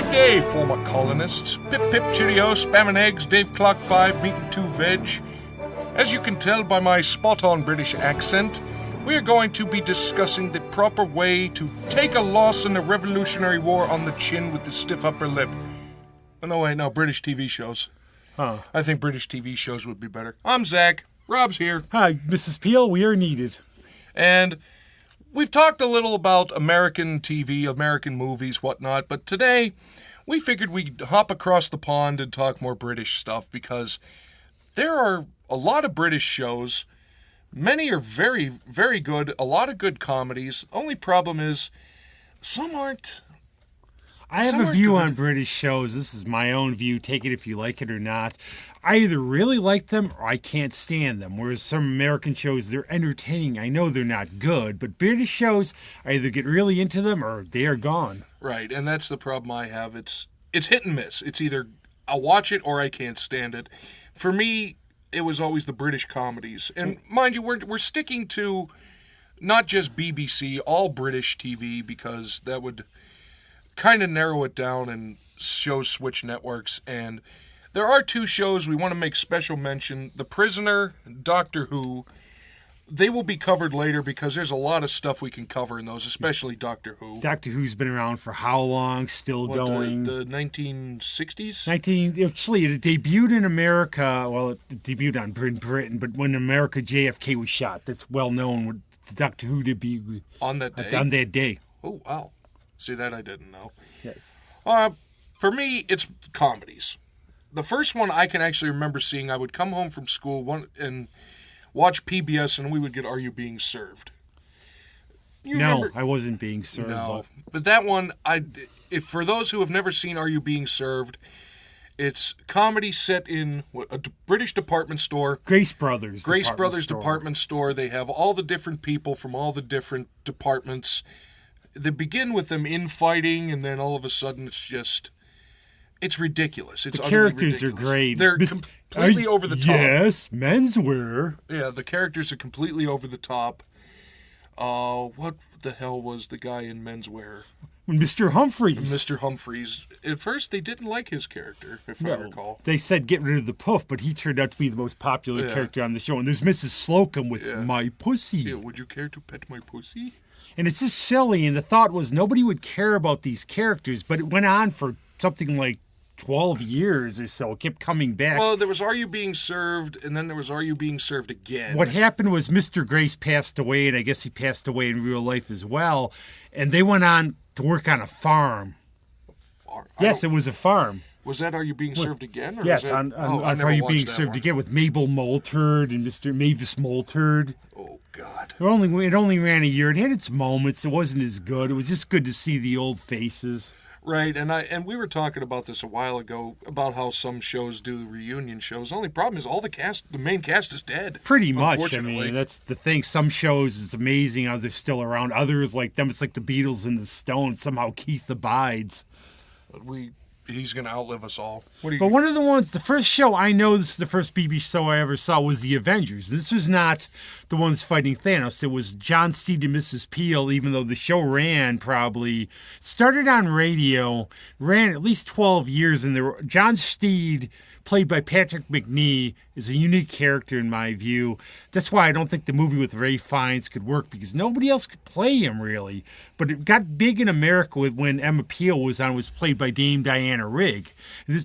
Good day, former colonists. Pip pip cheerio, spamming eggs, Dave Clock 5, meeting 2 veg. As you can tell by my spot-on British accent, we are going to be discussing the proper way to take a loss in the Revolutionary War on the chin with the stiff upper lip. Oh, no, wait, no, British TV shows. Huh. I think British TV shows would be better. I'm Zach. Rob's here. Hi, Mrs. Peel, we are needed. And we've talked a little about American TV, American movies, whatnot, but today we figured we'd hop across the pond and talk more British stuff because there are a lot of British shows. Many are very, very good, a lot of good comedies. Only problem is some aren't. I have a view on British shows. This is my own view. Take it if you like it or not. I either really like them or I can't stand them. Whereas some American shows, they're entertaining. I know they're not good, but British shows, I either get really into them or they are gone. Right, and that's the problem I have. It's hit and miss. It's either I'll watch it or I can't stand it. For me, it was always the British comedies. And mind you, we're sticking to not just BBC, all British TV, because that would kind of narrow it down and shows switch networks. And there are 2 shows we want to make special mention. The Prisoner, Doctor Who. They will be covered later because there's a lot of stuff we can cover in those, especially Doctor Who. Doctor Who's been around for how long? Still going? The 1960s? Actually, it debuted in America. Well, it debuted on Britain, but when America JFK was shot, that's well known. With Doctor Who debuted on that day. On that day. Oh wow! See, that I didn't know. Yes. For me, it's comedies. The first one I can actually remember seeing, I would come home from school and watch PBS, and we would get Are You Being Served? No, I wasn't being served. No, but that one, if for those who have never seen Are You Being Served, it's comedy set in a British department store. Grace Brothers department store. They have all the different people from all the different departments. They begin with them infighting, and then all of a sudden it's ridiculous. It's the characters ridiculous. Are great. They're completely over the top. Yes, menswear. Yeah, the characters are completely over the top. What the hell was the guy in menswear? Mr. Humphreys. Mr. Humphreys. At first, they didn't like his character, if I recall. They said get rid of the poof, but he turned out to be the most popular character on the show. And there's Mrs. Slocum with My Pussy. Yeah, would you care to pet my pussy? And it's just silly, and the thought was nobody would care about these characters, but it went on for something like 12 years or so. It kept coming back. Well, there was Are You Being Served, and then there was Are You Being Served Again? What happened was Mr. Grace passed away, and I guess he passed away in real life as well, and they went on to work on a farm. Yes, it was a farm. Was that Are You Being Served Again? Or yes, on Are You Being Served Again with Mabel Moultard and Mr. Mavis Moultard. Oh, God. It only ran a year. It had its moments. It wasn't as good. It was just good to see the old faces. Right, and we were talking about this a while ago, about how some shows do reunion shows. The only problem is the main cast is dead. Pretty much. I mean, that's the thing. Some shows, it's amazing how they're still around. Others, like them, it's like the Beatles and the Stones. Somehow Keith abides. He's going to outlive us all. But one of the first show I know, this is the first BBC show I ever saw, was The Avengers. This was not the ones fighting Thanos. It was John Steed and Mrs. Peel, even though the show started on radio, ran at least 12 years, and John Steed, played by Patrick McNee, is a unique character in my view. That's why I don't think the movie with Ray Fiennes could work, because nobody else could play him, really. But it got big in America when Emma Peel was played by Dame Diana Rigg.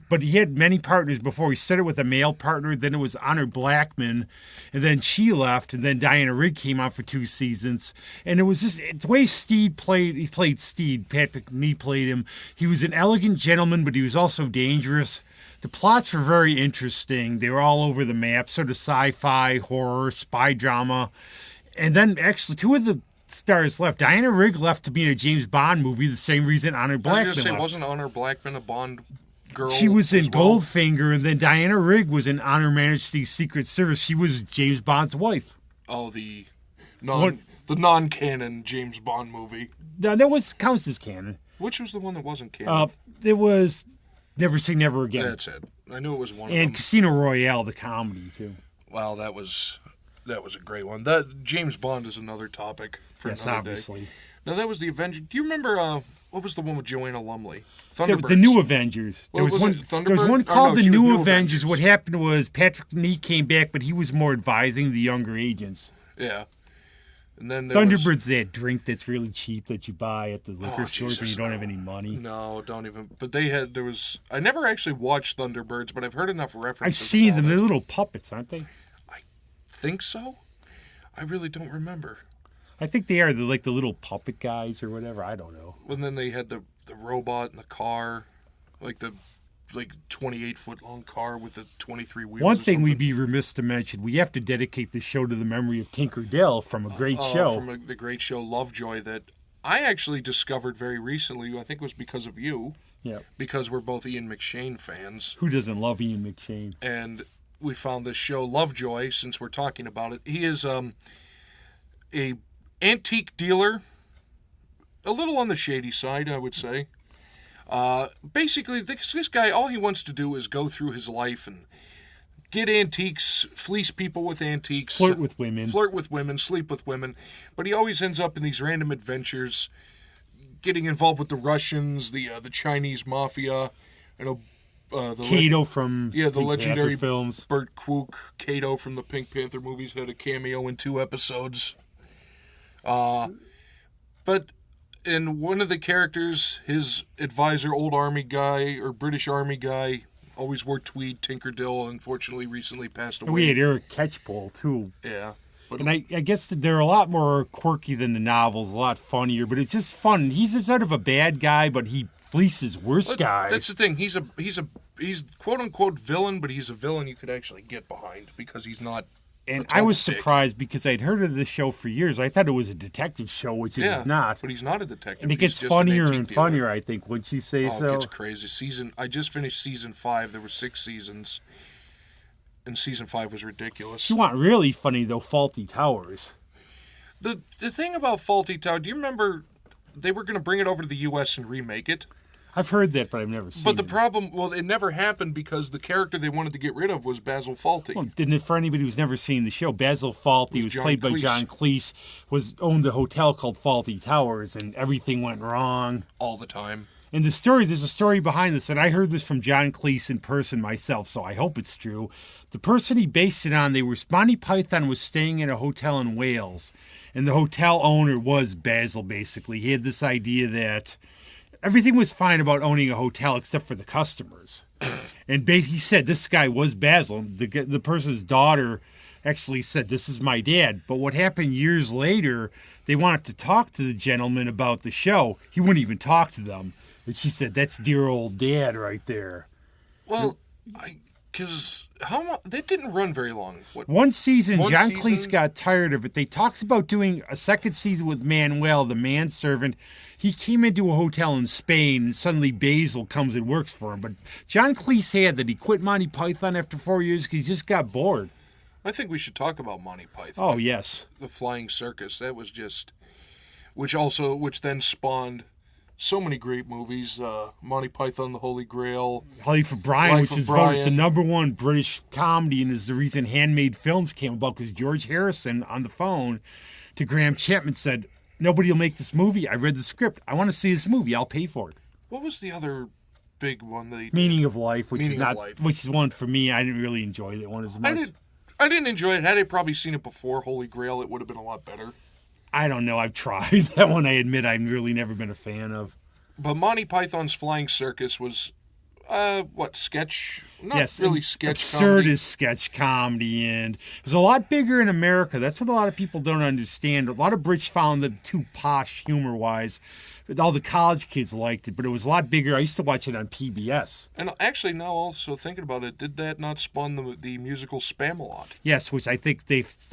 But he had many partners before. He started with a male partner, then it was Honor Blackman, and then she left, and then Diana Rigg came on for 2 seasons. And it was just the way Steed played Steed. Patrick McNee played him. He was an elegant gentleman, but he was also dangerous. The plots were very interesting. They were all over the map, sort of sci-fi, horror, spy drama. And then actually 2 of the stars left. Diana Rigg left to be in a James Bond movie, the same reason Honor Blackman left. I was going to say, wasn't Honor Blackman a Bond girl? She was in Goldfinger, and then Diana Rigg was in Honor Majesty's Secret Service. She was James Bond's wife. Oh, the non-canon James Bond movie. No, that counts as canon. Which was the one that wasn't canon? It was Never Say Never Again. That's it. I knew it was one of them. And Casino Royale, the comedy, too. Well, that was a great one. That James Bond is another topic for another obviously. day. Now, that was the Avengers. Do you remember What was the one with Joanna Lumley? The New Avengers. There was one Thunderbird? called no, The she was New Avengers. What happened was Patrick Neate came back, but he was more advising the younger agents. Yeah. And then Thunderbird's that drink that's really cheap that you buy at the liquor stores when you don't have any money. No, don't even. But I never actually watched Thunderbirds, but I've heard enough references. I've seen them. They're little puppets, aren't they? I think so. I really don't remember. I think they are. They're like the little puppet guys or whatever. I don't know. And then they had the robot in the car, like the 28-foot long car with the 23 wheels. One thing we'd be remiss to mention, we have to dedicate the show to the memory of Tinker Dell from a great show. From the great show Lovejoy that I actually discovered very recently. I think it was because of you. Yeah. Because we're both Ian McShane fans. Who doesn't love Ian McShane? And we found this show Lovejoy, since we're talking about it. He is a antique dealer, a little on the shady side, I would say. Basically, this guy, all he wants to do is go through his life and get antiques, fleece people with antiques. Flirt with women, sleep with women. But he always ends up in these random adventures, getting involved with the Russians, the Chinese mafia, Kato from the Pink legendary Panther films. Burt Kwok, Kato from the Pink Panther movies, had a cameo in 2 episodes. But in one of the characters, his advisor, old army guy or British army guy, always wore tweed, Tinker Dell, unfortunately recently passed away. And we had Eric Catchpole, too. Yeah. But and I guess that they're a lot more quirky than the novels, a lot funnier, but it's just fun. He's sort of a bad guy, but he fleeces worse guys. That's the thing. He's quote unquote villain, but he's a villain you could actually get behind because he's not. And I was surprised because I'd heard of this show for years. I thought it was a detective show, which it is not. But he's not a detective. And it gets funnier and funnier, I think, wouldn't you say so? It gets crazy. I just finished season 5. There were 6 seasons. And season 5 was ridiculous. You want really funny, though, Fawlty Towers. The thing about Fawlty Towers, do you remember they were going to bring it over to the U.S. and remake it? I've heard that, but I've never seen it. But the problem, it never happened because the character they wanted to get rid of was Basil Fawlty. Well, didn't it, for anybody who's never seen the show, Basil Fawlty was played by John Cleese, owned a hotel called Fawlty Towers, and everything went wrong. All the time. And there's a story behind this, and I heard this from John Cleese in person myself, so I hope it's true. The person he based it on, Monty Python was staying in a hotel in Wales, and the hotel owner was Basil, basically. He had this idea that everything was fine about owning a hotel except for the customers. And he said this guy was Basil. The person's daughter actually said, "This is my dad." But what happened years later, they wanted to talk to the gentleman about the show. He wouldn't even talk to them. And she said, "That's dear old dad right there." Well, that didn't run very long. One season, John Cleese got tired of it. They talked about doing a second season with Manuel, the manservant. He came into a hotel in Spain, and suddenly Basil comes and works for him. But John Cleese had that. He quit Monty Python after 4 years because he just got bored. I think we should talk about Monty Python. Oh, yes. The Flying Circus. That was just... Which then spawned so many great movies. Monty Python, The Holy Grail. Life of Brian, which is voted the #1 British comedy, and is the reason Handmade Films came about, because George Harrison, on the phone to Graham Chapman, said, "Nobody will make this movie. I read the script. I want to see this movie. I'll pay for it." What was the other big one that he did? Meaning of Life, which is one for me. I didn't really enjoy that one as much. I didn't enjoy it. Had I probably seen it before Holy Grail, it would have been a lot better. I don't know. I've tried. That one I admit I've really never been a fan of. But Monty Python's Flying Circus was, sketch? Yes, really sketch absurdist comedy. Sketch comedy, and it was a lot bigger in America. That's what a lot of people don't understand. A lot of Brits found it too posh humor-wise. All the college kids liked it, but it was a lot bigger. I used to watch it on PBS. And actually, now also thinking about it, did that not spawn the musical Spamalot? Yes, which I think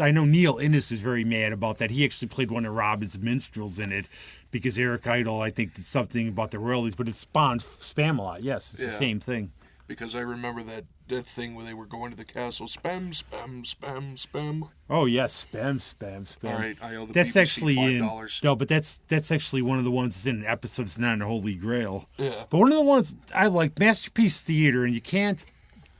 I know Neil Innes is very mad about that. He actually played one of Robin's minstrels in it because Eric Idle, I think, did something about the royalties, but it spawned Spamalot. Yes, it's the same thing. Because I remember that thing where they were going to the castle. Spam, spam, spam, spam. Oh, yes. Spam, spam, spam. All right, I owe the that's BBC actually $5. No, but that's actually one of the ones that's in an episode. It's not in Holy Grail. Yeah. But one of the ones I like, Masterpiece Theater, and you can't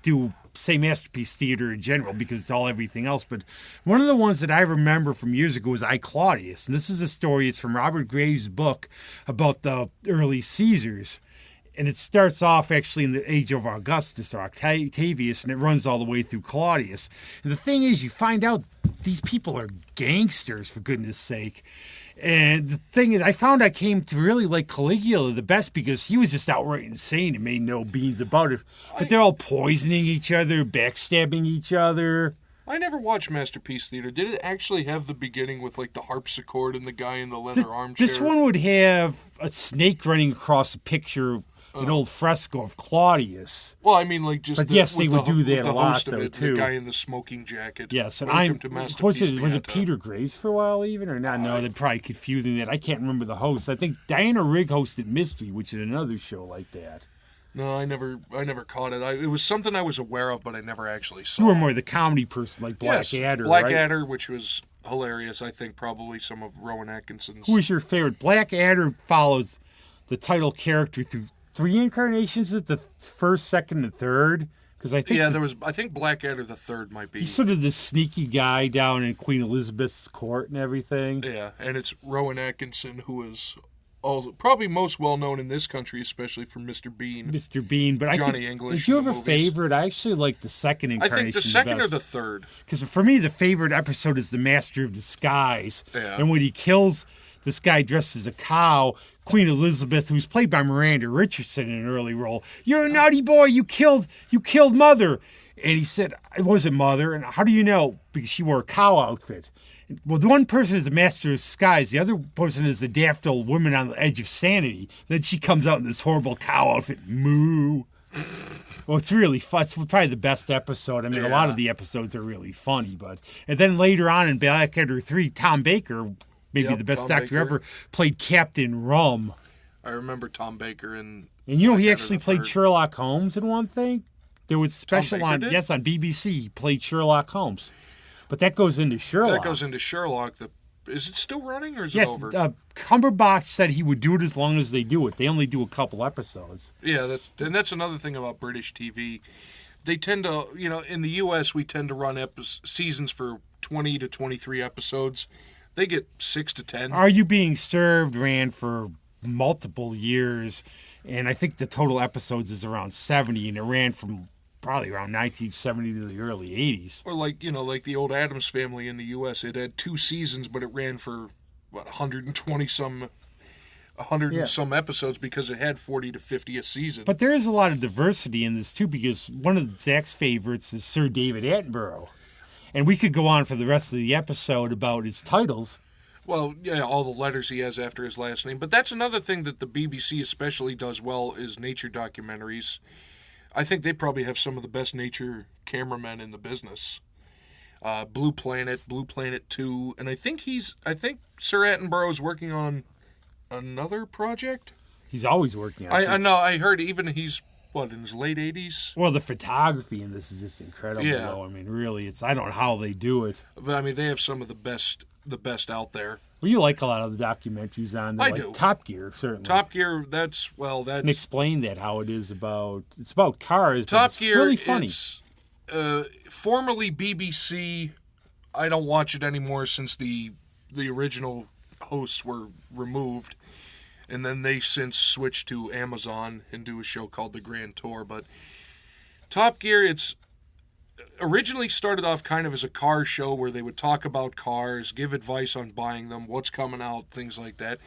do say Masterpiece Theater in general because it's all everything else. But one of the ones that I remember from years ago was I, Claudius. And this is a story. It's from Robert Graves' book about the early Caesars. And it starts off actually in the age of Augustus or Octavius, and it runs all the way through Claudius. And the thing is, you find out these people are gangsters, for goodness sake. And the thing is, I found I came to really like Caligula the best because he was just outright insane and made no beans about it. But they're all poisoning each other, backstabbing each other. I never watched Masterpiece Theater. Did it actually have the beginning with like the harpsichord and the guy in the leather armchair? This one would have a snake running across a picture, an old fresco of Claudius. Well, I mean, like just. But yes, they would do that a lot, though, too. too. The guy in the smoking jacket. Yes, and was Was it Peter Graves for a while even or not? No, they're probably confusing that. I can't remember the host. I think Diana Rigg hosted Mystery, which is another show like that. No, I never caught it. It was something I was aware of, but I never actually saw. You were more the comedy person, like Blackadder, yes, Blackadder, right? Which was hilarious. I think probably some of Rowan Atkinson's. Who was your favorite? Blackadder follows the title character through 3 incarnations. Is it the first, second, and third? Because I think there was. I think Blackadder the third might be. He's sort of the sneaky guy down in Queen Elizabeth's court and everything. Yeah, and it's Rowan Atkinson who is. Probably most well known in this country, especially for Mr. Bean. Mr. Bean, but Johnny English. If you have a favorite, I actually like the second incarnation. I think the second or the third. Because for me, the favorite episode is the Master of Disguise. Yeah. And when he kills this guy dressed as a cow, Queen Elizabeth, who's played by Miranda Richardson in an early role, "You're a naughty boy. You killed Mother." And he said, "It wasn't Mother." And how do you know? Because she wore a cow outfit. Well, the one person is the Master of Disguise. The other person is the daft old woman on the edge of sanity. Then she comes out in this horrible cow outfit. Moo. Well, it's really fun. It's probably the best episode. I mean, a lot of the episodes are really funny. And then later on in Blackadder 3, Tom Baker, maybe the best actor ever, played Captain Rum. I remember Tom Baker in. And you know, he actually played Sherlock Holmes in one thing. There was special on BBC. He played Sherlock Holmes. But that goes into Sherlock. That goes into Sherlock. Is it still running or is it over? Yes, Cumberbatch said he would do it as long as they do it. They only do a couple episodes. Yeah, that's another thing about British TV. They tend to, in the U.S., we tend to run seasons for 20 to 23 episodes. They get 6 to 10. Are You Being Served ran for multiple years, and I think the total episodes is around 70, and it ran from probably around 1970 to the early 80s. Or like the old Addams Family in the U.S., it had 2 seasons, but it ran for, 120 some episodes because it had 40 to 50 a season. But there is a lot of diversity in this, too, because one of Zach's favorites is Sir David Attenborough. And we could go on for the rest of the episode about his titles. Well, yeah, all the letters he has after his last name. But that's another thing that the BBC especially does well is nature documentaries. I think they probably have some of the best nature cameramen in the business. Blue Planet 2, and I think Sir Attenborough's working on another project. He's always working on I know, I heard even he's, in his late 80s? Well, the photography in this is just incredible, though. I mean, really, I don't know how they do it. But, I mean, they have some of the best out there. Well, you like a lot of the documentaries on there. I do. Top Gear, certainly. Top Gear, that's... And explain that, how it is about... It's about cars, Top but Gear, really funny. It's formerly BBC. I don't watch it anymore since the original hosts were removed. And then they since switched to Amazon and do a show called The Grand Tour. But Top Gear, it's originally started off kind of as a car show where they would talk about cars, give advice on buying them, what's coming out, things like that.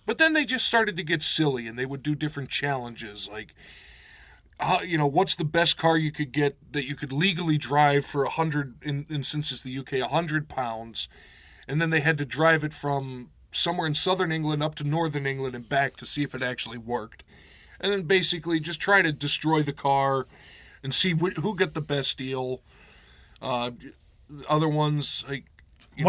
But then they just started to get silly, and they would do different challenges, like, what's the best car you could get that you could legally drive for 100, and since it's the UK, 100 pounds. And then they had to drive it from somewhere in southern England up to northern England and back to see if it actually worked. And then basically just try to destroy the car and see who got the best deal. Other ones, like... a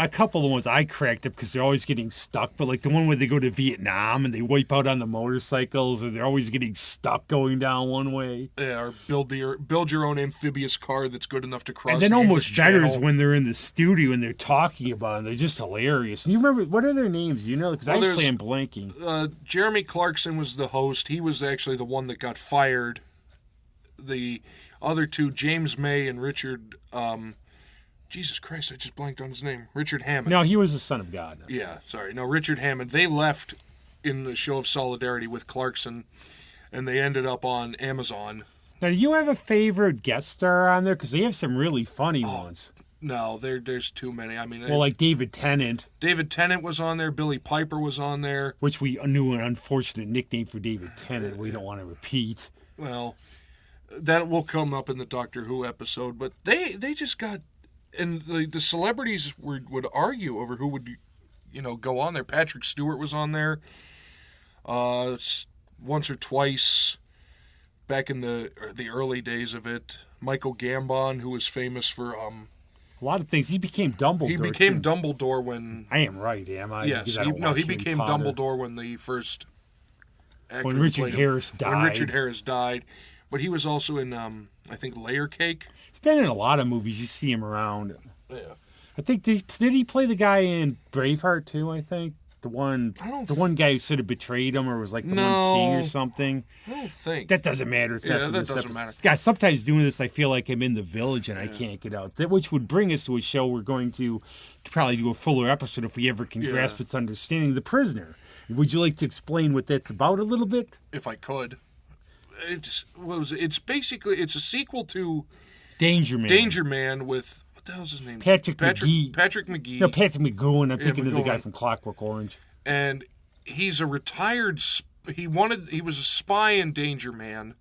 couple of the ones I cracked up because they're always getting stuck, but like the one where they go to Vietnam and they wipe out on the motorcycles, and they're always getting stuck going down one way. Yeah, or build your own amphibious car that's good enough to cross. And then the almost better Channel. is when they're in the studio and they're talking about it. They're just hilarious. And you remember, what are their names? Because I actually am blanking. Jeremy Clarkson was the host. He was actually the one that got fired. other two, James May and Richard. Jesus Christ, I just blanked on his name. Richard Hammond. No, he was the son of God. Yeah, sorry. No, Richard Hammond. They left in the show of Solidarity with Clarkson, and they ended up on Amazon. Now, do you have a favorite guest star on there? Because they have some really funny ones. No, there's too many. I mean, well, like David Tennant. David Tennant was on there. Billy Piper was on there. Which we knew an unfortunate nickname for David Tennant we don't want to repeat. Well, that will come up in the Doctor Who episode. But they just got... And the celebrities would argue over who would, go on there. Patrick Stewart was on there once or twice back in the early days of it. Michael Gambon, who was famous for... a lot of things. He became Dumbledore. He became Dumbledore when... I am right, am I? Yes. He became Dumbledore when the first actor when Richard Harris died. When Richard Harris died. But he was also in, I think, Layer Cake. He's been in a lot of movies. You see him around. Yeah. I think, did he play the guy in Braveheart, too, I think? The one guy who sort of betrayed him or was like the one king or something. I don't think. That doesn't matter. That doesn't matter. Guys, sometimes doing this, I feel like I'm in the village and I can't get out. Which would bring us to a show we're going to probably do a fuller episode if we ever can grasp its understanding. The Prisoner. Would you like to explain what that's about a little bit? If I could. It's basically, it's a sequel to Danger Man. Danger Man with... What the hell's his name? Patrick McGee. Patrick McGee. No, Patrick McGowan. I'm thinking of the guy from Clockwork Orange. And he's a retired... He was a spy in Danger Man.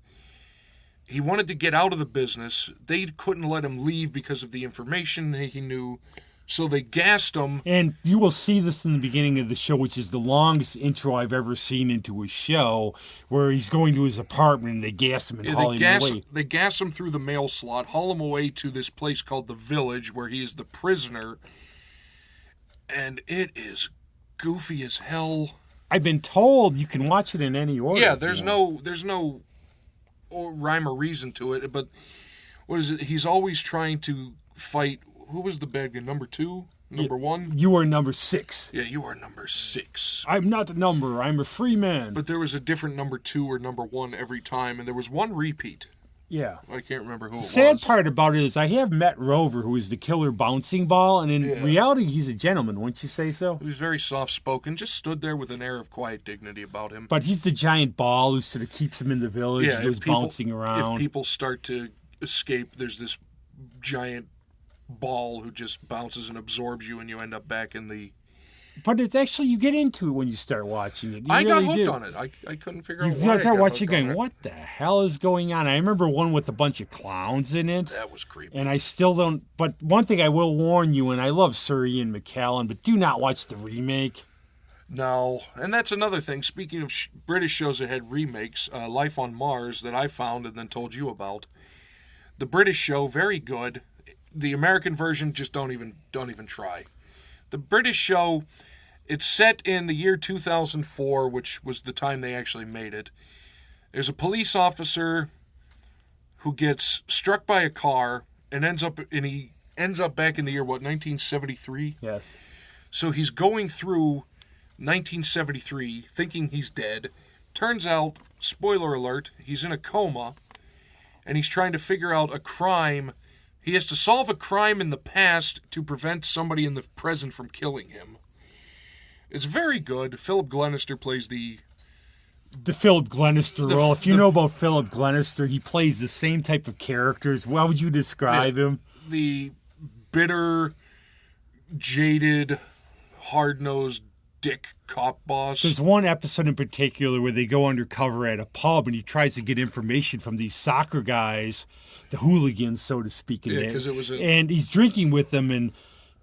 He wanted to get out of the business. They couldn't let him leave because of the information he knew. So they gassed him. And you will see this in the beginning of the show, which is the longest intro I've ever seen into a show, where he's going to his apartment and they gas him and haul him away. They gas him through the mail slot, haul him away to this place called the Village, where he is the prisoner. And it is goofy as hell. I've been told you can watch it in any order. Yeah, there's no rhyme or reason to it. But what is it? He's always trying to fight... Who was the bad guy? Number 2? Number 1? You are number 6. Yeah, you are number 6. I'm not a number. I'm a free man. But there was a different number 2 or number 1 every time, and there was one repeat. Yeah. I can't remember who it was. The sad part about it is I have met Rover, who is the killer bouncing ball, and in reality, he's a gentleman, wouldn't you say so? He was very soft-spoken, just stood there with an air of quiet dignity about him. But he's the giant ball who sort of keeps him in the village, who's bouncing around. If people start to escape, there's this giant ball who just bounces and absorbs you, and you end up back in the... But it's actually, you get into it when you start watching it. I got hooked on it. I couldn't figure out why I got watching going, what the hell is going on? I remember one with a bunch of clowns in it. That was creepy. And I still don't... But one thing I will warn you, and I love Sir Ian McKellen, but do not watch the remake. No. And that's another thing. Speaking of British shows that had remakes, Life on Mars, that I found and then told you about. The British show, very good. The American version, just don't even try. The British show, it's set in the year 2004, which was the time they actually made it. There's a police officer who gets struck by a car and he ends up back in the year, 1973? Yes. So he's going through 1973 thinking he's dead. Turns out, spoiler alert, he's in a coma, and he's trying to figure out a crime. He has to solve a crime in the past to prevent somebody in the present from killing him. It's very good. Philip Glenister plays the Philip Glenister role. If you know about Philip Glenister, he plays the same type of characters. How would you describe him? The bitter, jaded, hard-nosed dick cop boss. There's one episode in particular where they go undercover at a pub and he tries to get information from these soccer guys, the hooligans, so to speak. And he's drinking with them, and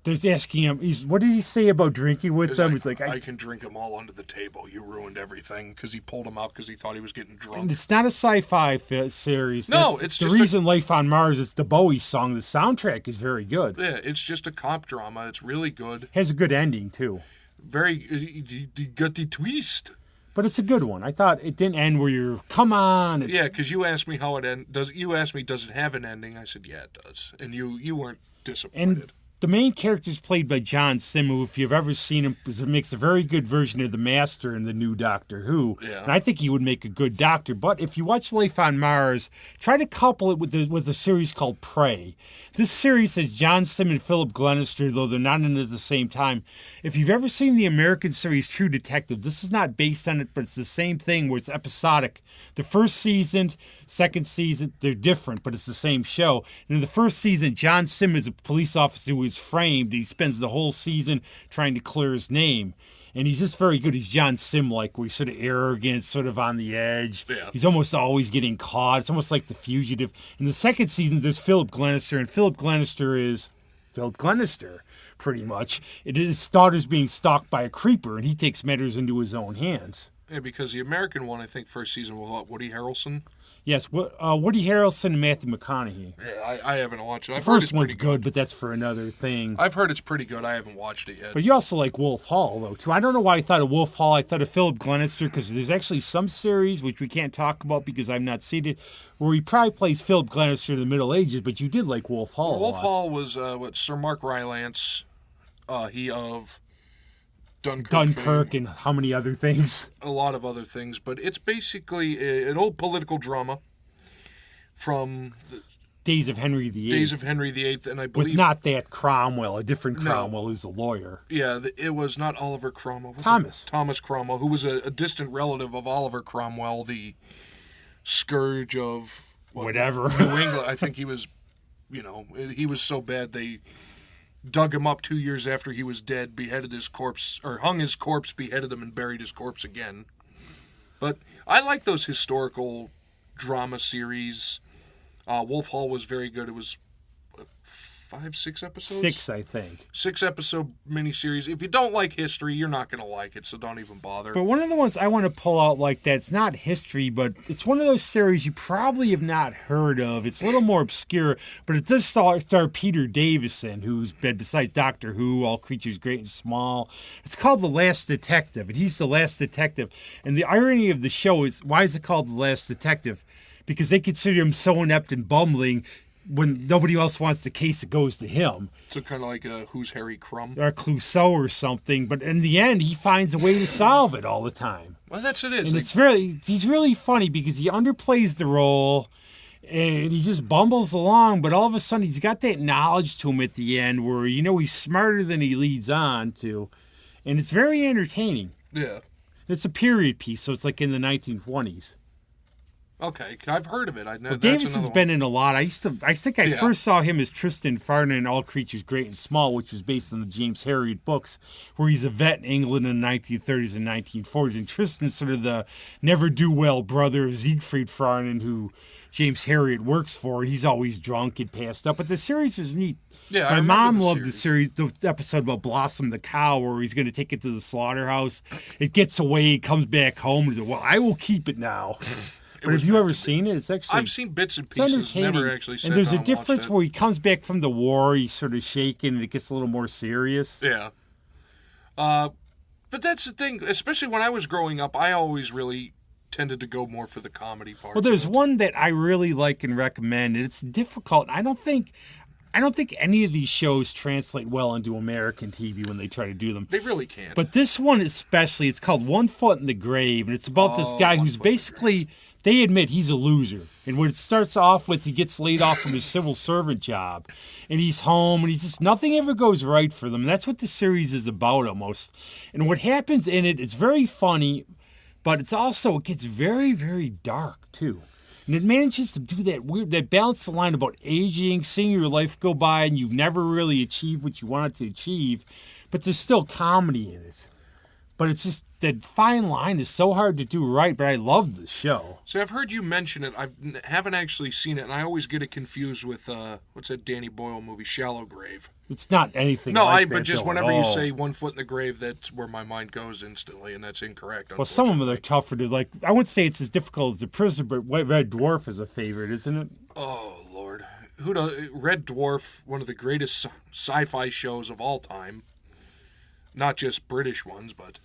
they're asking him, what did he say about drinking with them? He's like, I can drink them all under the table. You ruined everything, because he pulled them out because he thought he was getting drunk. And it's not a sci-fi series. No, it's the just reason Life on Mars. It's the Bowie song. The soundtrack is very good. Yeah, it's just a cop drama. It's really good. Has a good ending too. You got the twist. But it's a good one. I thought it didn't end where you're, come on. Yeah, because you asked me how it ends. You asked me, does it have an ending? I said, yeah, it does. And you weren't disappointed. And The main character is played by John Sim, who, if you've ever seen him, makes a very good version of the Master in the new Doctor Who. Yeah. And I think he would make a good Doctor. But if you watch Life on Mars, try to couple it with a series called Prey. This series has John Sim and Philip Glenister, though they're not in it at the same time. If you've ever seen the American series True Detective, this is not based on it, but it's the same thing where it's episodic. The first season, second season, they're different, but it's the same show. And in the first season, John Sim is a police officer who is framed. He spends the whole season trying to clear his name. And he's just very good. He's John Sim-like, where he's sort of arrogant, sort of on the edge. Yeah. He's almost always getting caught. It's almost like The Fugitive. In the second season, there's Philip Glenister, and Philip Glenister is Philip Glenister, pretty much. His daughter's being stalked by a creeper, and he takes matters into his own hands. Yeah, because the American one, I think, first season was Woody Harrelson. Yes, Woody Harrelson and Matthew McConaughey. Yeah, I haven't watched it. The first one's good, but that's for another thing. I've heard it's pretty good. I haven't watched it yet. But you also like Wolf Hall, though, too. I don't know why I thought of Wolf Hall. I thought of Philip Glenister, because there's actually some series, which we can't talk about because I've not seen it, where he probably plays Philip Glenister in the Middle Ages, but you did like Wolf Hall. Wolf Hall was Sir Mark Rylance, he of Dunkirk fame, and how many other things. a lot of other things, but it's basically an old political drama from the Days of Henry VIII. Days of Henry VIII, and I believe... With not that Cromwell, a different Cromwell who's a lawyer. Yeah, it was not Oliver Cromwell. Thomas Cromwell, who was a distant relative of Oliver Cromwell, the scourge of... Whatever. New England. I think he was, he was so bad they dug him up 2 years after he was dead, beheaded his corpse, or hung his corpse, beheaded him, and buried his corpse again. But I like those historical drama series. Wolf Hall was very good. It was 6 episodes? 6, I think. 6-episode miniseries. If you don't like history, you're not going to like it, so don't even bother. But one of the ones I want to pull out like that, it's not history, but it's one of those series you probably have not heard of. It's a little more obscure, but it does star Peter Davison, who's been, besides Doctor Who, All Creatures Great and Small. It's called The Last Detective, and he's the last detective. And the irony of the show is, why is it called The Last Detective? Because they consider him so inept and bumbling, when nobody else wants the case, it goes to him. So kind of like Who's Harry Crumb? Or Clouseau or something. But in the end, he finds a way to solve it all the time. Well, that's it. And he's really funny because he underplays the role and he just bumbles along. But all of a sudden, he's got that knowledge to him at the end where, he's smarter than he leads on to. And it's very entertaining. Yeah. It's a period piece, so it's like in the 1920s. Okay, I've heard of it. Davison's been in a lot. I think I first saw him as Tristan Farnon in All Creatures Great and Small, which was based on the James Herriot books, where he's a vet in England in the 1930s and 1940s. And Tristan's sort of the never-do-well brother of Siegfried Farnon, who James Herriot works for. He's always drunk and passed up. But the series is neat. Yeah, my mom loved the series, the episode about Blossom the cow, where he's going to take it to the slaughterhouse. It gets away, comes back home, and says, "Well, I will keep it now." But have you ever seen it? It's actually... I've seen bits and pieces, never actually sat down and watched it. And there's a difference where he comes back from the war, he's sort of shaken, and it gets a little more serious. Yeah. But that's the thing, especially when I was growing up, I always really tended to go more for the comedy part. Well, there's one that I really like and recommend, and it's difficult. I don't think any of these shows translate well into American TV when they try to do them. They really can't. But this one especially, it's called One Foot in the Grave, and it's about this guy who's basically... They admit he's a loser. And when it starts off with, he gets laid off from his civil servant job. And he's home, and nothing ever goes right for them. And that's what the series is about almost. And what happens in it, it's very funny, but it gets very, very dark, too. And it manages to do that balance the line about aging, seeing your life go by, and you've never really achieved what you wanted to achieve. But there's still comedy in it. But it's just, that fine line is so hard to do right, but I love the show. So I've heard you mention it. I haven't actually seen it, and I always get it confused with, what's that Danny Boyle movie, Shallow Grave. It's not anything like that. But just whenever you say One Foot in the Grave, that's where my mind goes instantly, and that's incorrect. Well, some of them are tougher to, like, I wouldn't say it's as difficult as The Prisoner, but Red Dwarf is a favorite, isn't it? Oh, Lord. Red Dwarf, one of the greatest sci-fi shows of all time. Not just British ones, but...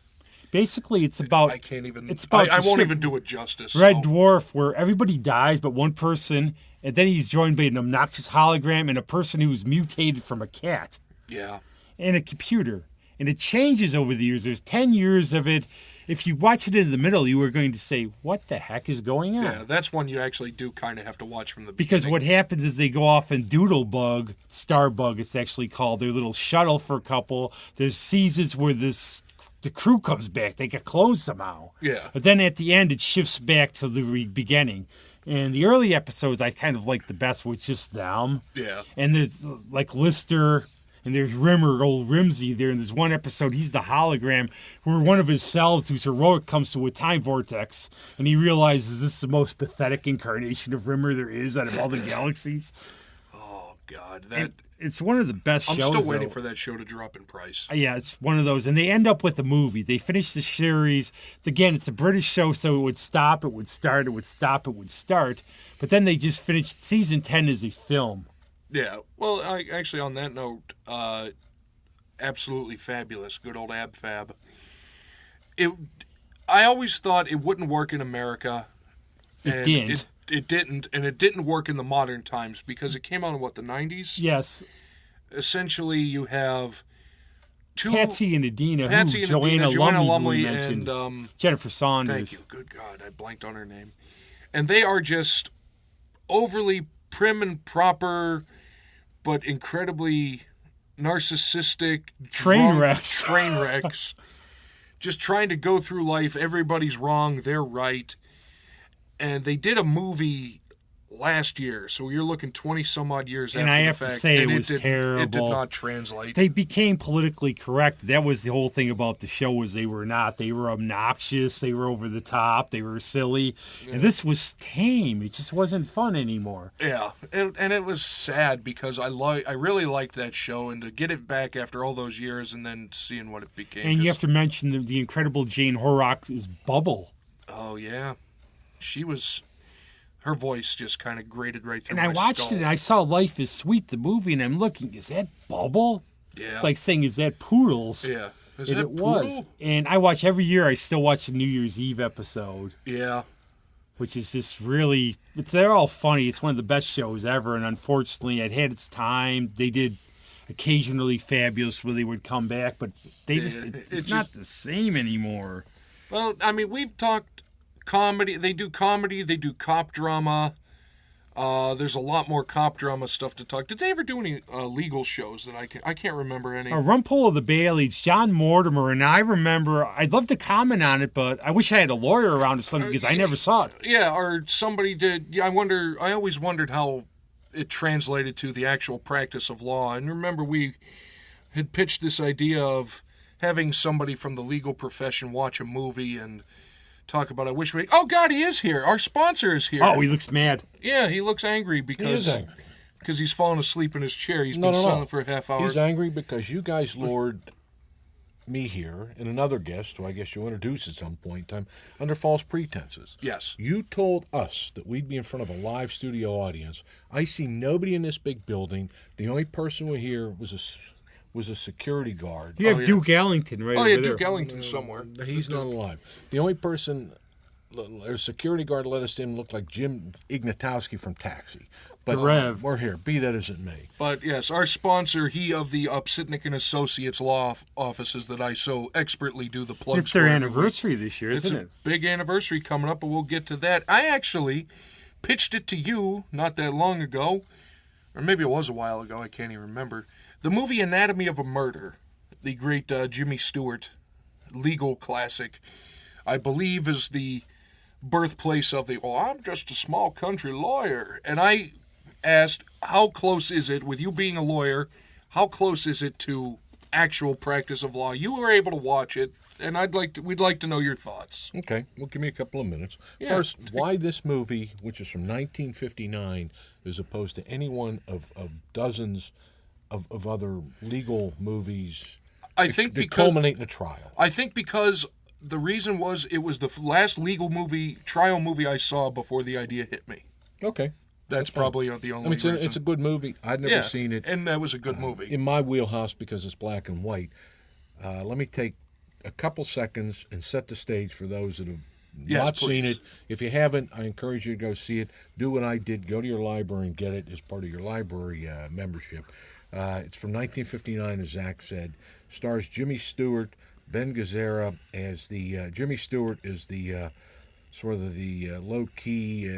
Basically, it's about... I can't even... I won't even do it justice. Red Dwarf, where everybody dies but one person, and then he's joined by an obnoxious hologram and a person who's mutated from a cat. Yeah. and a computer. And it changes over the years. There's 10 years of it. If you watch it in the middle, you are going to say, what the heck is going on? Yeah, that's one you actually do kind of have to watch from the beginning. Because what happens is they go off and Doodlebug, Starbug it's actually called, their little shuttle for a couple. There's seasons where the crew comes back. They get cloned somehow. Yeah. But then at the end, it shifts back to the beginning. And the early episodes I kind of like the best with just them. Yeah. And there's like Lister... And there's Rimmer, old Rimsey there. And there's one episode, he's the hologram, where one of his selves, who's heroic, comes to a time vortex. And he realizes this is the most pathetic incarnation of Rimmer there is out of all the galaxies. Oh, God. It's one of the best I'm shows. still waiting for that show to drop in price. Yeah, it's one of those. And they end up with a movie. They finish the series. Again, it's a British show, so it would stop, it would start, it would stop, it would start. But then they just finished season 10 as a film. Yeah, well, actually, on that note, absolutely fabulous. Good old Ab Fab. I always thought it wouldn't work in America. It didn't. It didn't, and it didn't work in the modern times because it came out in, the 90s? Yes. Essentially, you have two... Patsy and Adina, Joanna Lumley and Jennifer Saunders. Thank you. Good God, I blanked on her name. And they are just overly prim and proper, but incredibly narcissistic train wrecks. Just trying to go through life. Everybody's wrong. They're right. And they did a movie last year, so you're looking 20-some-odd years after the fact. And I have to say it was terrible. It did not translate. They became politically correct. That was the whole thing about the show was they were not. They were obnoxious. They were over the top. They were silly. Yeah. And this was tame. It just wasn't fun anymore. Yeah, and it was sad because I really liked that show, and to get it back after all those years and then seeing what it became. And you have to mention the incredible Jane Horrocks' Bubble. Oh, yeah. She was... Her voice just kind of grated right through my skull. And I watched it, and I saw Life is Sweet, the movie, and I'm looking, is that Bubble? Yeah. It's like saying, is that Poodles? Yeah. Is that Poodle? Was. And I watch every year, I still watch the New Year's Eve episode. Yeah. Which is just really, they're all funny. It's one of the best shows ever, and unfortunately, it had its time. They did occasionally Fabulous where they would come back, but it's not the same anymore. Well, I mean, we've talked comedy, they do cop drama. There's a lot more cop drama stuff to talk. Did they ever do any legal shows that I can't remember any? Rumpole of the Baileys, John Mortimer, and I remember, I'd love to comment on it, but I wish I had a lawyer around or something because I never saw it. Yeah, or somebody did. Yeah, I always wondered how it translated to the actual practice of law. And remember, we had pitched this idea of having somebody from the legal profession watch a movie and talk about, oh, God, he is here. Our sponsor is here. Oh, he looks mad. Yeah, he looks angry because he's fallen asleep in his chair. He's been silent for a half hour. He's angry because you guys lured me here and another guest, who I guess you'll introduce at some point in time, under false pretenses. Yes. You told us that we'd be in front of a live studio audience. I see nobody in this big building. The only person we're here was a security guard. You have Duke Ellington right over there. Duke Ellington somewhere. He's not alive. The only person, a security guard let us in, looked like Jim Ignatowski from Taxi. But the Rev. We're here, be that as it may. But yes, our sponsor, he of the Upsitnik and Associates law offices that I so expertly do the plugs for. It's their anniversary this year, isn't it? It's a big anniversary coming up, but we'll get to that. I actually pitched it to you not that long ago, or maybe it was a while ago, I can't even remember. The movie Anatomy of a Murder, the great Jimmy Stewart legal classic, I believe is the birthplace of I'm just a small country lawyer. And I asked, how close is it, with you being a lawyer, how close is it to actual practice of law? You were able to watch it, and we'd like to know your thoughts. Okay, well, give me a couple of minutes. Yeah. First, why this movie, which is from 1959, as opposed to any one of dozens of other legal movies that culminate in a trial? I think because the reason was it was the last legal trial movie I saw before the idea hit me. Okay. That's probably the only reason. It's a good movie. I'd never seen it. And that was a good movie. In my wheelhouse because it's black and white. Let me take a couple seconds and set the stage for those that have not seen it. If you haven't, I encourage you to go see it. Do what I did. Go to your library and get it as part of your library membership. It's from 1959, as Zach said. Stars Jimmy Stewart, Ben Gazzara as the Jimmy Stewart is the sort of the low-key,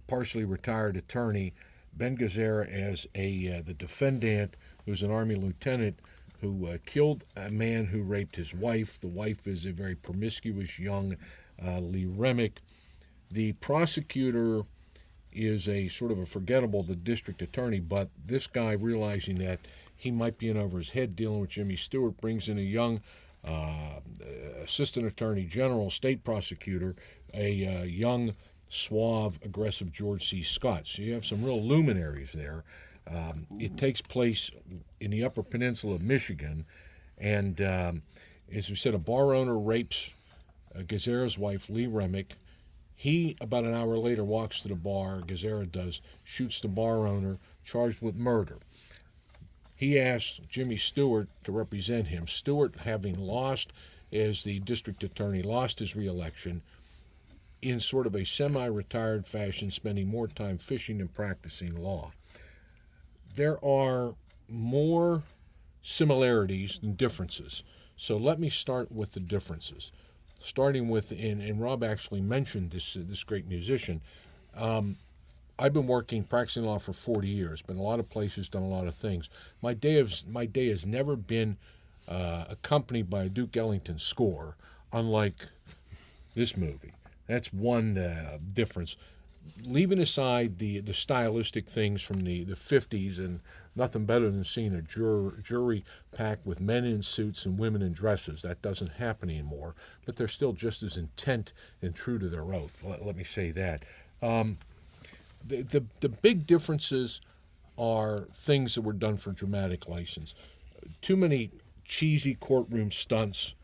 partially retired attorney. Ben Gazzara as the defendant, who's an Army lieutenant who killed a man who raped his wife. The wife is a very promiscuous young Lee Remick. The prosecutor is a sort of a forgettable, the district attorney, but this guy, realizing that he might be in over his head dealing with Jimmy Stewart, brings in a young assistant attorney general, state prosecutor, a young, suave, aggressive George C. Scott. So you have some real luminaries there. It takes place in the Upper Peninsula of Michigan, and as we said, a bar owner rapes Gazzara's wife, Lee Remick. He, about an hour later, walks to the bar, Gazzara does, shoots the bar owner, charged with murder. He asks Jimmy Stewart to represent him. Stewart, having lost as the district attorney, lost his reelection, in sort of a semi-retired fashion, spending more time fishing than practicing law. There are more similarities than differences. So let me start with the differences. Starting with, and Rob actually mentioned this great musician. I've been practicing law for 40 years, been a lot of places, done a lot of things. My day has never been accompanied by a Duke Ellington score, unlike this movie. That's one difference. Leaving aside the stylistic things from the 50s, and nothing better than seeing a jury packed with men in suits and women in dresses. That doesn't happen anymore, but they're still just as intent and true to their oath. Let me say that. The big differences are things that were done for dramatic license. Too many cheesy courtroom stunts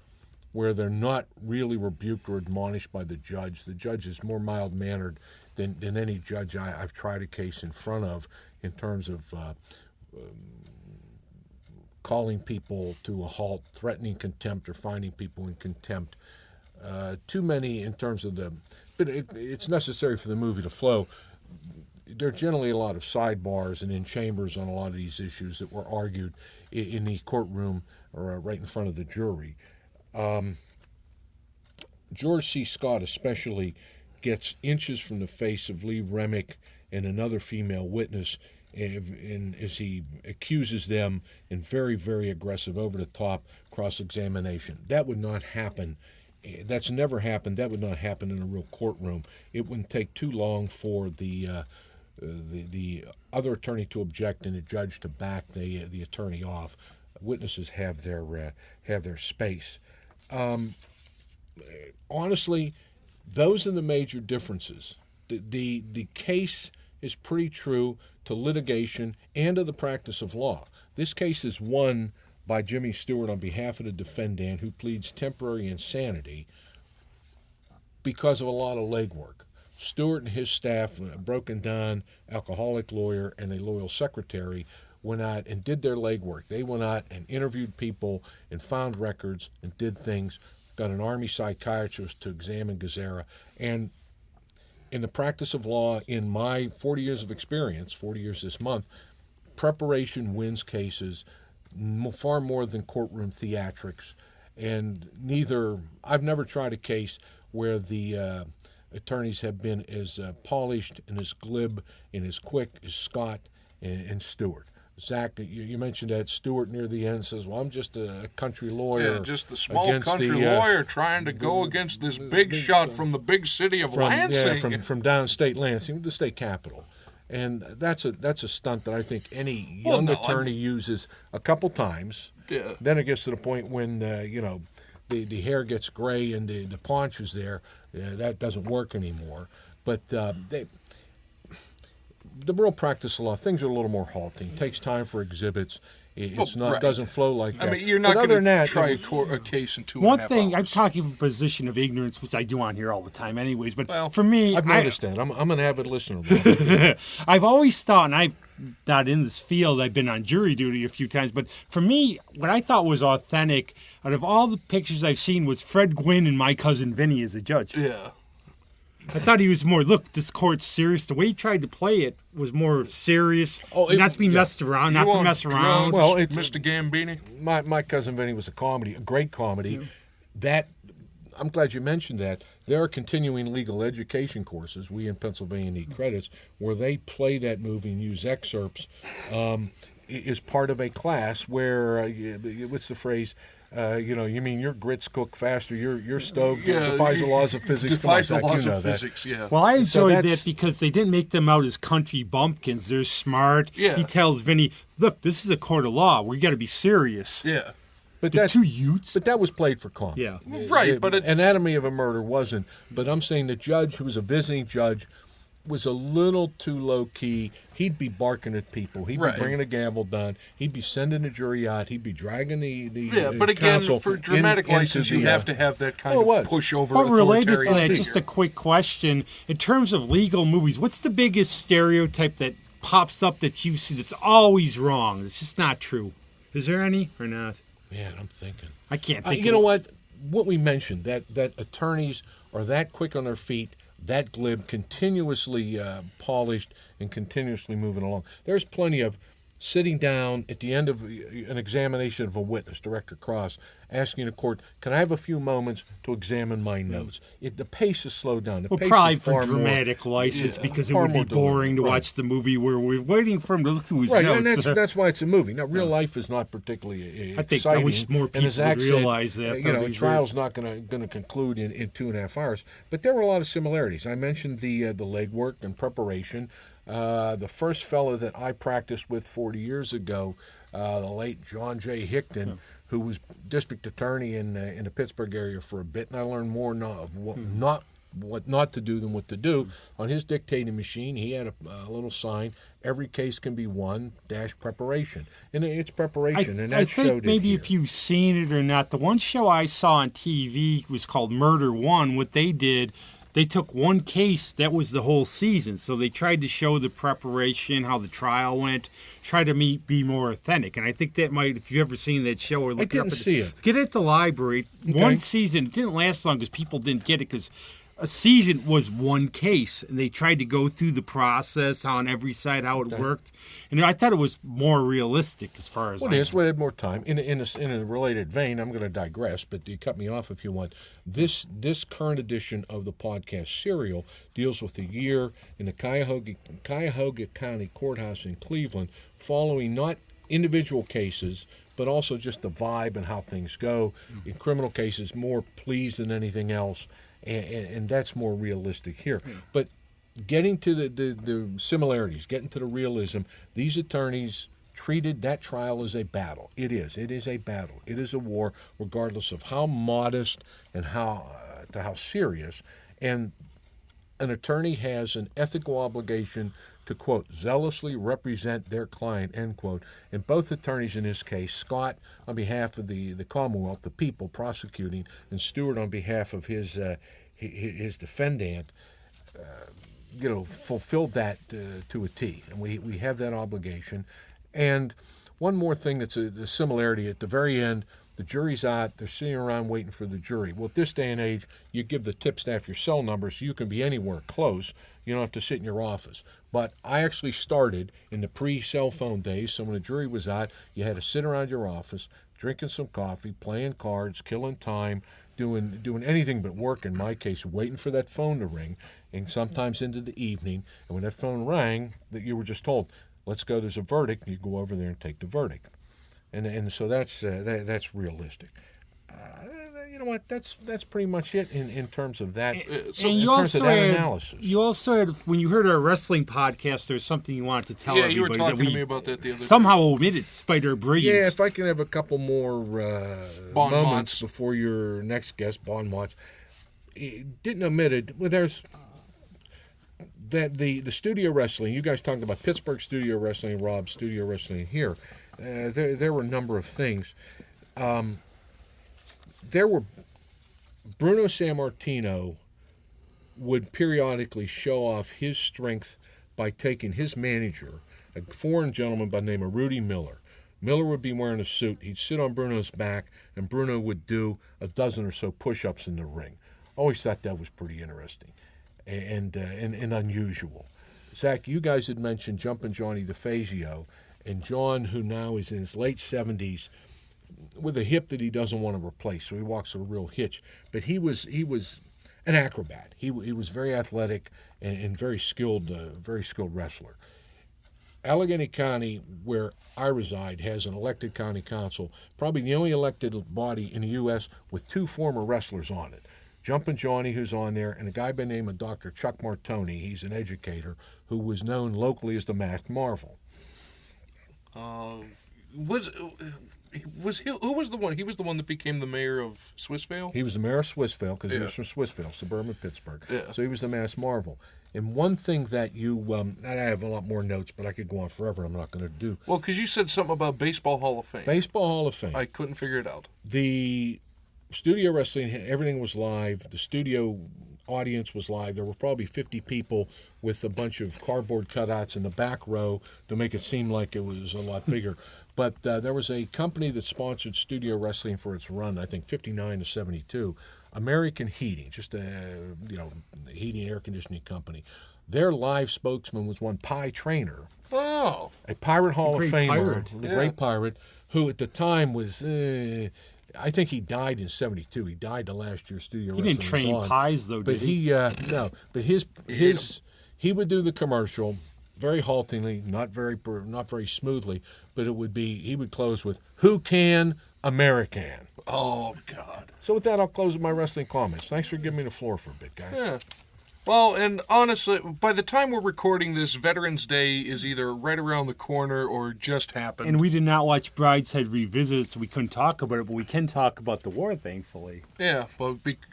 where they're not really rebuked or admonished by the judge. The judge is more mild-mannered than any judge I've tried a case in front of, in terms of calling people to a halt, threatening contempt, or finding people in contempt. Too many in terms of but it's necessary for the movie to flow. There are generally a lot of sidebars and in chambers on a lot of these issues that were argued in the courtroom or right in front of the jury. George C. Scott especially gets inches from the face of Lee Remick and another female witness, and as he accuses them in very, very aggressive, over-the-top cross-examination. That would not happen. That's never happened. That would not happen in a real courtroom. It wouldn't take too long for the other attorney to object and the judge to back the attorney off. Witnesses have their space. Honestly, those are the major differences. The case is pretty true to litigation and to the practice of law. This case is won by Jimmy Stewart on behalf of the defendant, who pleads temporary insanity because of a lot of legwork. Stewart and his staff, a broken-down alcoholic lawyer and a loyal secretary, went out and did their legwork. They went out and interviewed people and found records and did things, got an Army psychiatrist to examine Gazzara. And in the practice of law, in my 40 years of experience, 40 years this month, preparation wins cases far more than courtroom theatrics. And I've never tried a case where the attorneys have been as polished and as glib and as quick as Scott and Stewart. Zach, you mentioned that Stewart near the end says, well, I'm just a country lawyer. Yeah, just a small country lawyer trying to go against this big shot from the big city of Lansing. Yeah, from downstate Lansing, the state capital. And that's a stunt that I think any young attorney uses a couple times. Yeah. Then it gets to the point when, the hair gets gray and the paunch is there. That doesn't work anymore. But the real practice of law, things are a little more halting. It takes time for exhibits. It's not right. Doesn't flow like that. I mean, you're not going to try a case in 2.5 hours. One thing, I'm talking from a position of ignorance, which I do on here all the time anyways, but for me... I've noticed that. I'm an avid listener. I've always thought, and I'm not in this field, I've been on jury duty a few times, but for me, what I thought was authentic, out of all the pictures I've seen, was Fred Gwynn and My Cousin Vinny as a judge. Yeah. I thought he was more, look, this court's serious. The way he tried to play it was more serious, not to be messed around, not to mess around. Well, Mr. Gambini. My Cousin Vinny was a great comedy. Yeah. That, I'm glad you mentioned that. There are continuing legal education courses, we in Pennsylvania need credits, where they play that movie and use excerpts is part of a class where, what's the phrase? You mean your grits cook faster, your stove defies the laws of physics. Defies the laws of physics, yeah. Well, I enjoyed that because they didn't make them out as country bumpkins. They're smart. Yeah. He tells Vinny, look, this is a court of law. We got to be serious. Yeah. But the two Utes. But that was played for comedy. Yeah. Right, but Anatomy of a Murder wasn't. But I'm saying the judge, who was a visiting judge, was a little too low-key. He'd be barking at people. He'd be bringing a gavel down. He'd be sending the jury out. He'd be dragging the but again, for dramatic license, you have to have that kind of pushover authoritarian related to that, figure. just a quick question. In terms of legal movies, what's the biggest stereotype that pops up that you see that's always wrong? It's just not true. Is there any or not? Man, I'm thinking. I can't think you know what? What we mentioned, that attorneys are that quick on their feet, that glib, continuously polished, and continuously moving along. There's plenty of sitting down at the end of an examination of a witness, Director Cross, asking the court, can I have a few moments to examine my notes? The pace is slowed down. The pace probably is far for dramatic more, license because it would be boring to watch the movie where we're waiting for him to look through his notes. And that's why it's a movie. Now, real life is not particularly I think I wish more people would realize that. A trial's not going to conclude in 2.5 hours. But there were a lot of similarities. I mentioned the legwork and preparation. The first fellow that I practiced with 40 years ago, the late John J. Hickton, who was district attorney in the Pittsburgh area for a bit, and I learned more of what not to do than what to do. On his dictating machine, he had a little sign, every case can be won, preparation. And it's preparation, and that showed it. I think maybe if you've seen it or not, the one show I saw on TV was called Murder One. What they did, they took one case, that was the whole season. So they tried to show the preparation, how the trial went, try to be more authentic. And I think that might, if you've ever seen that show or looked it up. I didn't see it. Get it at the library. Okay. One season, it didn't last long because people didn't get it because a season was one case. And they tried to go through the process, how on every side, how it worked. And I thought it was more realistic as far as it is. We had more time. In a related vein, I'm going to digress, but you cut me off if you want. This current edition of the podcast serial deals with a year in the Cuyahoga County Courthouse in Cleveland, following not individual cases, but also just the vibe and how things go. In criminal cases, more pleas than anything else, and that's more realistic here. But getting to the similarities, getting to the realism, these attorneys treated that trial as a battle. It is. It is a battle. It is a war, regardless of how modest and how serious. And an attorney has an ethical obligation to, quote, zealously represent their client, end quote. And both attorneys in this case, Scott on behalf of the Commonwealth, the people prosecuting, and Stewart on behalf of his defendant, fulfilled that to a T. And we have that obligation. And one more thing that's a similarity, at the very end, the jury's out, they're sitting around waiting for the jury. Well, at this day and age, you give the tip staff your cell number so you can be anywhere close. You don't have to sit in your office. But I actually started in the pre-cell phone days, so when the jury was out, you had to sit around your office, drinking some coffee, playing cards, killing time, doing anything but work, in my case, waiting for that phone to ring, and sometimes into the evening. And when that phone rang, that you were just told, let's go, there's a verdict, and you go over there and take the verdict. And so that's realistic. You know what? That's pretty much it in terms of that. Analysis. You also had, when you heard our wrestling podcast, there's something you wanted to tell everybody. Yeah, you were talking to me about that the other day. Somehow omitted, despite our brilliance. Yeah, if I can have a couple more moments before your next guest, Bon Mott's, didn't omit it. Well, there's that the studio wrestling. You guys talked about Pittsburgh studio wrestling, Rob's studio wrestling here. There were a number of things. There were Bruno Sammartino would periodically show off his strength by taking his manager, a foreign gentleman by the name of Rudy Miller. Miller would be wearing a suit. He'd sit on Bruno's back, and Bruno would do a dozen or so push-ups in the ring. Always thought that was pretty interesting. and unusual. Zach, you guys had mentioned Jumpin' Johnny DeFazio, and John, who now is in his late 70s, with a hip that he doesn't want to replace, so he walks with a real hitch. But he was an acrobat. He was very athletic and very skilled wrestler. Allegheny County, where I reside, has an elected county council, probably the only elected body in the U.S. with 2 former wrestlers on it. Jumpin' Johnny, who's on there, and a guy by the name of Dr. Chuck Martoni. He's an educator who was known locally as the Masked Marvel. Who was the one? He was the one that became the mayor of Swissvale? He was the mayor of Swissvale because he was from Swissvale, suburban Pittsburgh. Yeah. So he was the Masked Marvel. And one thing that I have a lot more notes, but I could go on forever. I'm not going to do. Well, because you said something about Baseball Hall of Fame. Baseball Hall of Fame. I couldn't figure it out. The studio wrestling, everything was live. The studio audience was live. There were probably 50 people with a bunch of cardboard cutouts in the back row to make it seem like it was a lot bigger. But there was a company that sponsored studio wrestling for its run, I think 59 to 72, American Heating, just a heating air conditioning company. Their live spokesman was one Pie Trainer, Oh. a Pirate Hall of Famer, pirate. the great pirate, who at the time was, I think he died in 72. He died the last year studio He wrestling didn't train was on. pies, though, But did he? no. But he would do the commercial very haltingly, not very smoothly. But he would close with "Who can American." Oh, God. So with that, I'll close with my wrestling comments. Thanks for giving me the floor for a bit, guys. Yeah. Well, and honestly, by the time we're recording this, Veterans Day is either right around the corner or just happened. And we did not watch Brideshead Revisited, so we couldn't talk about it, but we can talk about the war, thankfully. Yeah,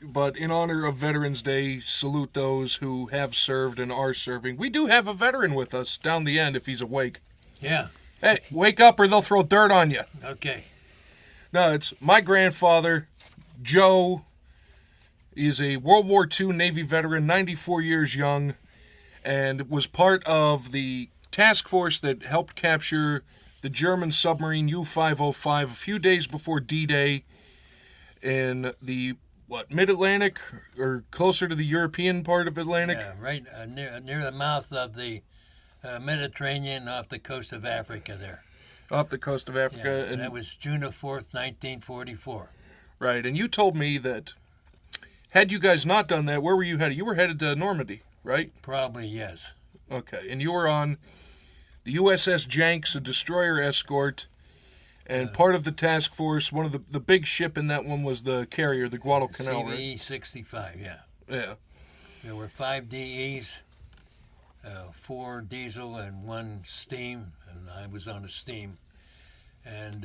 but in honor of Veterans Day, salute those who have served and are serving. We do have a veteran with us down the end if he's awake. Yeah. Hey, wake up or they'll throw dirt on you. Okay. No, it's my grandfather, Joe. He is a World War II Navy veteran, 94 years young, and was part of the task force that helped capture the German submarine U-505 a few days before D-Day in the, mid-Atlantic, or closer to the European part of Atlantic? Yeah, right near the mouth of the Mediterranean off the coast of Africa there. Off the coast of Africa. Yeah, and that was June 4th, 1944. Right, and you told me that had you guys not done that, where were you headed? You were headed to Normandy, right? Probably, yes. Okay, and you were on the USS Jenks, a destroyer escort, and part of the task force, one of the big ship in that one was the carrier, the Guadalcanal, right? CVE-65, yeah. Yeah. There were 5 DEs, 4 diesel and 1 steam, and I was on a steam. And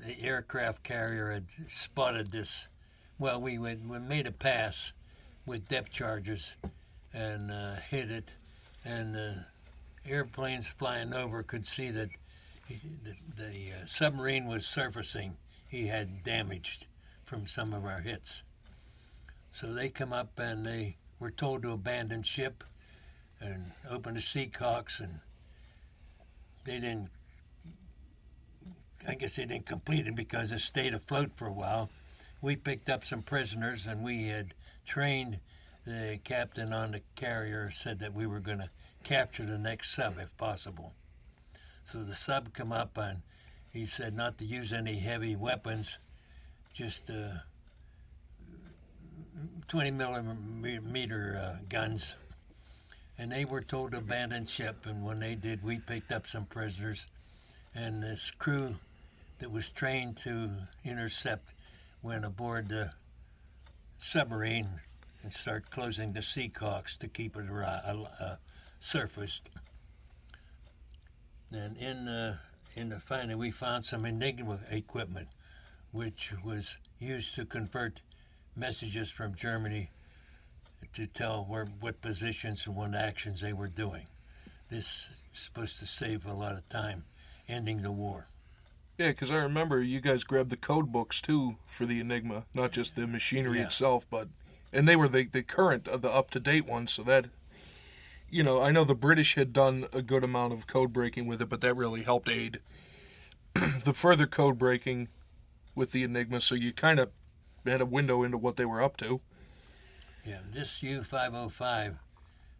the aircraft carrier had spotted this. Well, we made a pass with depth charges and hit it, and airplanes flying over could see that the submarine was surfacing. He had damaged from some of our hits. So they come up and they were told to abandon ship and open the Seacocks, and they didn't. I guess they didn't complete it because it stayed afloat for a while. We picked up some prisoners, and we had trained the captain on the carrier, said that we were going to capture the next sub if possible. So the sub come up, and he said not to use any heavy weapons, just 20 millimeter guns. And they were told to abandon ship, and when they did, we picked up some prisoners. And this crew that was trained to intercept went aboard the submarine and start closing the Seacocks to keep it surfaced. Then in the finding, we found some Enigma equipment, which was used to convert messages from Germany to tell what positions and what actions they were doing. This is supposed to save a lot of time ending the war. Yeah, because I remember you guys grabbed the code books, too, for the Enigma. Not just the machinery itself, and they were the current, the up-to-date ones, so that, I know the British had done a good amount of code breaking with it, but that really helped aid the further code breaking with the Enigma, so you kind of had a window into what they were up to. Yeah, this U-505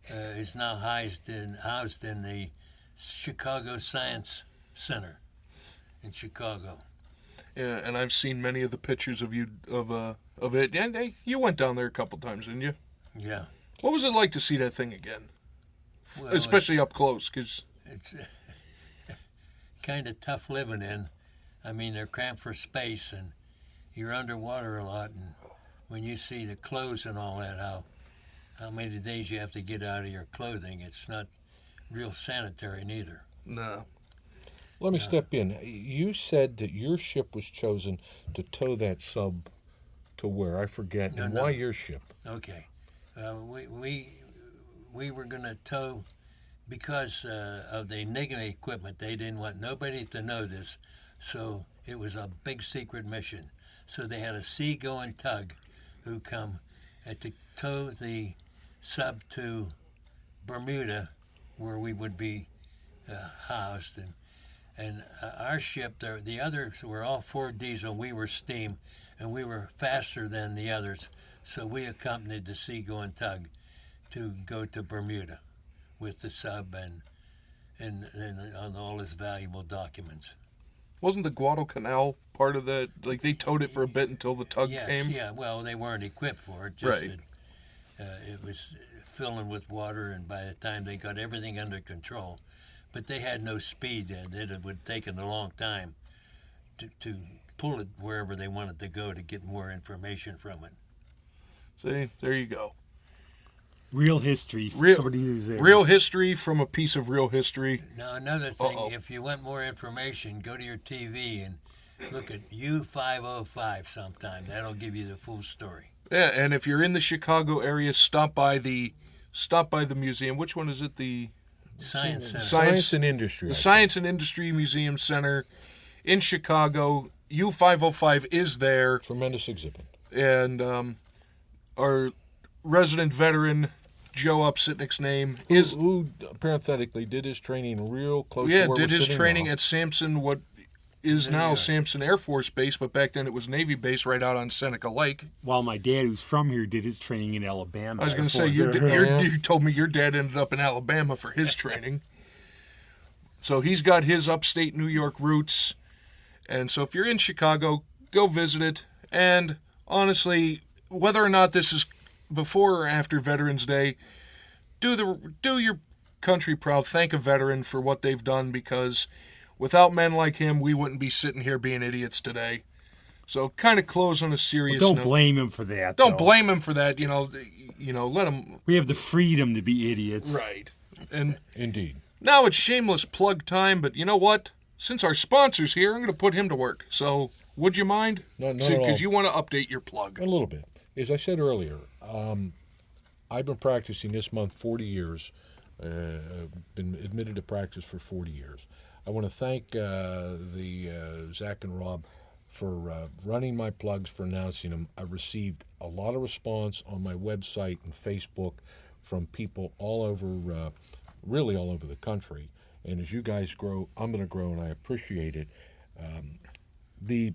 is now housed in the Chicago Science Center in Chicago. Yeah, and I've seen many of the pictures of you of it. And hey, you went down there a couple times, didn't you? Yeah. What was it like to see that thing again, Well, especially up close? Because it's kind of tough living in. I mean, they're cramped for space, and you're underwater a lot. And when you see the clothes and all that, how many days you have to get out of your clothing, it's not real sanitary neither. no, Let me step in. You said that your ship was chosen to tow that sub to where? I forget. No, and no. why your ship? Okay, we were going to tow because of the niggling equipment. They didn't want nobody to know this, so it was a big secret mission. So they had a seagoing tug who come to tow the sub to Bermuda, where we would be housed. And our ship, the others were all Ford diesel, we were steam, and we were faster than the others. So we accompanied the seagoing tug to go to Bermuda with the sub and on all his valuable documents. wasn't the Guadalcanal part of that? Like they towed it for a bit until the tug Yes, came. yeah. Well, they weren't equipped for it. Just Right. that, it was filling with water, and by the time they got everything under control, but they had no speed. It would have taken a long time to pull it wherever they wanted to go to get more information from it. See, there you go. Real history. For Real- somebody who's there. Real history from a piece of real history. Now, another thing, Uh-oh. if you want more information, go to your TV and look at U-505 sometime. That'll give you the full story. Yeah, and if you're in the Chicago area, stop by the museum. Which one is it? The Science Center. Science and Industry. The I think. Science and Industry Museum Center in Chicago. U-505 is there, Tremendous exhibit. and our resident veteran, Joe Upsitnick's name, is Who parenthetically did his training real close to yeah, where did we're his sitting training now. at Sampson, what is now Sampson Air Force Base, but back then it was Navy Base right out on Seneca Lake. While my dad, who's from here, did his training in Alabama. I was going to say, you told me your dad ended up in Alabama for his training. So he's got his upstate New York roots. And so if you're in Chicago, go visit it. And honestly, whether or not this is before or after Veterans Day, do your country proud. Thank a veteran for what they've done, because without men like him, we wouldn't be sitting here being idiots today. So kind of close on a serious Don't note. blame him for that. Don't though. blame him for that. Let him. We have the freedom to be idiots. Right. And Indeed. now it's shameless plug time, but you know what? Since our sponsor's here, I'm going to put him to work. So, would you mind? No, not at all. Because you want to update your plug. A little bit. As I said earlier, I've been practicing this month 40 years. Been admitted to practice for 40 years. I want to thank Zach and Rob for running my plugs, for announcing them. I've received a lot of response on my website and Facebook from people all over, really all over the country. And as you guys grow, I'm going to grow, and I appreciate it. The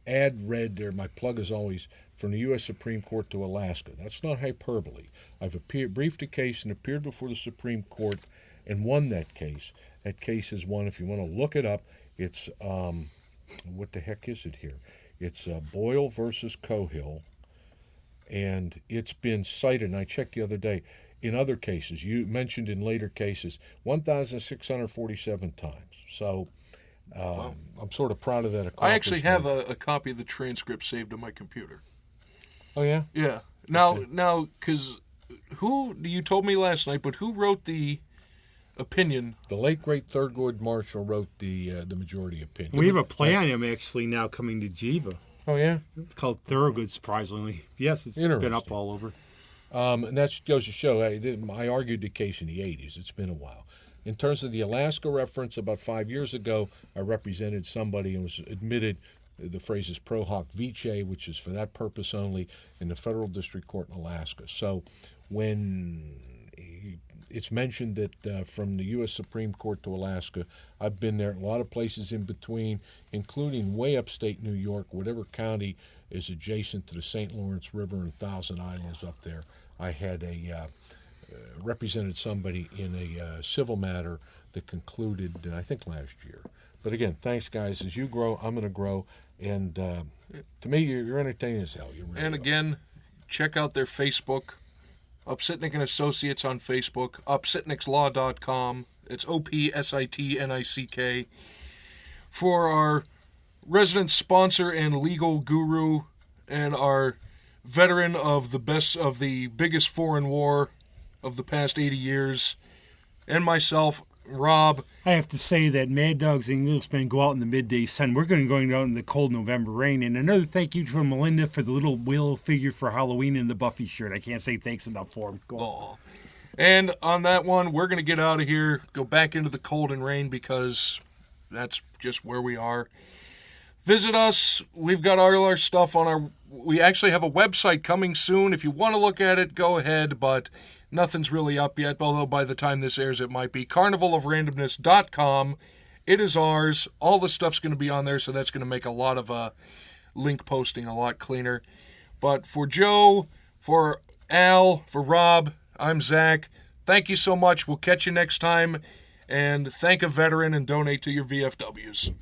ad read there, my plug is always from the U.S. Supreme Court to Alaska. That's not hyperbole. I've briefed a case and appeared before the Supreme Court and won that case. That case is one, if you want to look it up, it's, what the heck is it here? It's Boyle versus Cohill, and it's been cited, and I checked the other day, in other cases, you mentioned in later cases, 1,647 times. So I'm sort of proud of that accomplishment. I actually have a copy of the transcript saved on my computer. Oh, yeah? Yeah. Now, because you told me last night, but who wrote the opinion? The late, great Thurgood Marshall wrote the majority opinion. We have a play on him actually now coming to Jiva. Oh, yeah? It's called Thorogood, surprisingly. Yes, it's been up Interesting. all over. And that goes to show, I argued the case in the 80s. It's been a while. In terms of the Alaska reference, about 5 years ago, I represented somebody and was admitted, the phrase is pro hoc vice, which is for that purpose only, in the federal district court in Alaska. So when it's mentioned that from the U.S. Supreme Court to Alaska, I've been there, a lot of places in between, including way upstate New York, whatever county is adjacent to the St. Lawrence River and Thousand Islands up there. I had represented somebody in a civil matter that concluded, I think, last year. But again, thanks, guys. As you grow, I'm going to grow. And to me, you're entertaining as hell. You really And again, check out their Facebook, Upsitnik and Associates on Facebook, upsitnikslaw.com. It's OPSITNICK. For our resident sponsor and legal guru and our veteran of the biggest foreign war of the past 80 years, and myself, Rob. I have to say that Mad Dogs and Englishman go out in the midday sun. We're going out in the cold November rain. And another thank you to Melinda for the little willow figure for Halloween and the Buffy shirt. I can't say thanks enough for him. Go on. And on that one, we're going to get out of here, go back into the cold and rain because that's just where we are. Visit us. We've got all our stuff on our... We actually have a website coming soon. If you want to look at it, go ahead, but nothing's really up yet, although by the time this airs, it might be. carnivalofrandomness.com. It is ours. All the stuff's going to be on there, so that's going to make a lot of link posting a lot cleaner. But for Joe, for Al, for Rob, I'm Zach. Thank you so much. We'll catch you next time. And thank a veteran and donate to your VFWs.